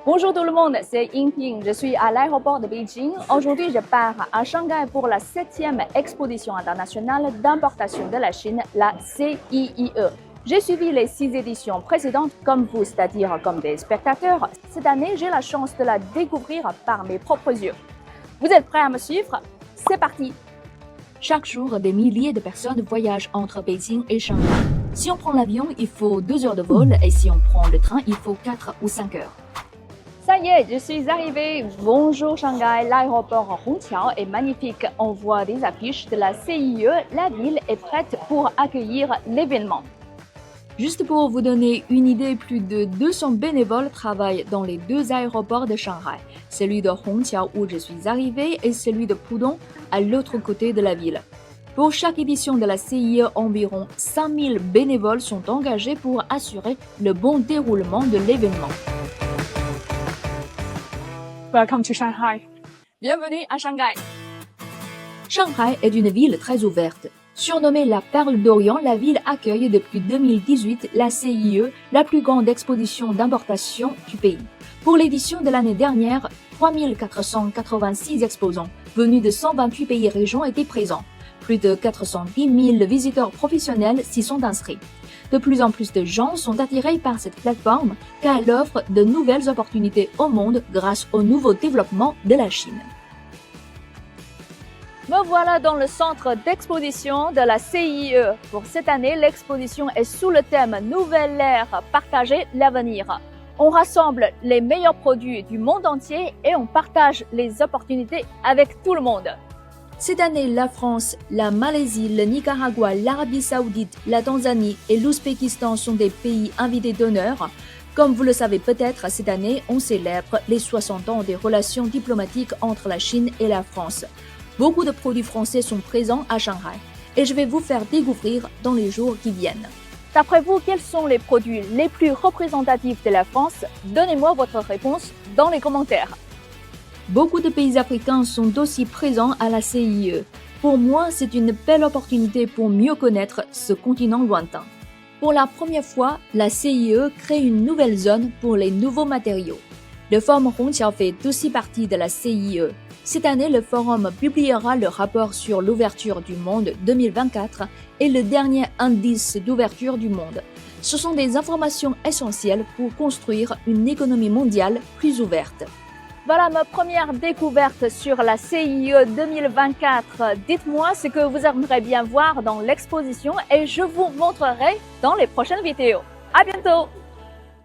Bonjour tout le monde, c'est Yingping. Je suis à l'aéroport de Beijing. Aujourd'hui, je pars à Shanghai pour la 7e exposition internationale d'importation de la Chine, la CIIE. J'ai suivi les 6 éditions précédentes comme vous, c'est-à-dire comme des spectateurs. Cette année, j'ai la chance de la découvrir par mes propres yeux. Vous êtes prêts à me suivre? C'est parti! Chaque jour, des milliers de personnes voyagent entre Beijing et Shanghai. Si on prend l'avion, il faut 2 heures de vol et si on prend le train, il faut 4 ou 5 heures. Ça y est, je suis arrivée. Bonjour Shanghai, l'aéroport Hongqiao est magnifique. On voit des affiches de la CIIE. La ville est prête pour accueillir l'événement. Juste pour vous donner une idée, plus de 200 bénévoles travaillent dans les 2 aéroports de Shanghai, celui de Hongqiao où je suis arrivée et celui de Pudong à l'autre côté de la ville. Pour chaque édition de la CIIE, environ 5000 bénévoles sont engagés pour assurer le bon déroulement de l'événement. Welcome to Shanghai. Bienvenue à Shanghai. Shanghai est une ville très ouverte. Surnommée la Perle d'Orient, la ville accueille depuis 2018 la CIIE, la plus grande exposition d'importation du pays. Pour l'édition de l'année dernière, 3486 exposants venus de 128 pays et régions étaient présents. Plus de 410 000 visiteurs professionnels s'y sont inscrits. De plus en plus de gens sont attirés par cette plateforme car elle offre de nouvelles opportunités au monde grâce au nouveau développement de la Chine. Me voilà dans le centre d'exposition de la CIIE. Pour cette année, l'exposition est sous le thème Nouvelle ère, partager l'avenir. On rassemble les meilleurs produits du monde entier et on partage les opportunités avec tout le monde. Cette année, la France, la Malaisie, le Nicaragua, l'Arabie Saoudite, la Tanzanie et l'Ouzbékistan sont des pays invités d'honneur. Comme vous le savez peut-être, cette année, on célèbre les 60 ans des relations diplomatiques entre la Chine et la France. Beaucoup de produits français sont présents à Shanghai et je vais vous faire découvrir dans les jours qui viennent. D'après vous, quels sont les produits les plus représentatifs de la France? Donnez-moi votre réponse dans les commentaires. Beaucoup de pays africains sont aussi présents à la CIIE. Pour moi, c'est une belle opportunité pour mieux connaître ce continent lointain. Pour la première fois, la CIIE crée une nouvelle zone pour les nouveaux matériaux. Le forum Hongqiao fait aussi partie de la CIIE. Cette année, le forum publiera le rapport sur l'ouverture du monde 2024 et le dernier indice d'ouverture du monde. Ce sont des informations essentielles pour construire une économie mondiale plus ouverte. Voilà ma première découverte sur la CIIE 2024. Dites-moi ce que vous aimeriez bien voir dans l'exposition et je vous montrerai dans les prochaines vidéos. À bientôt!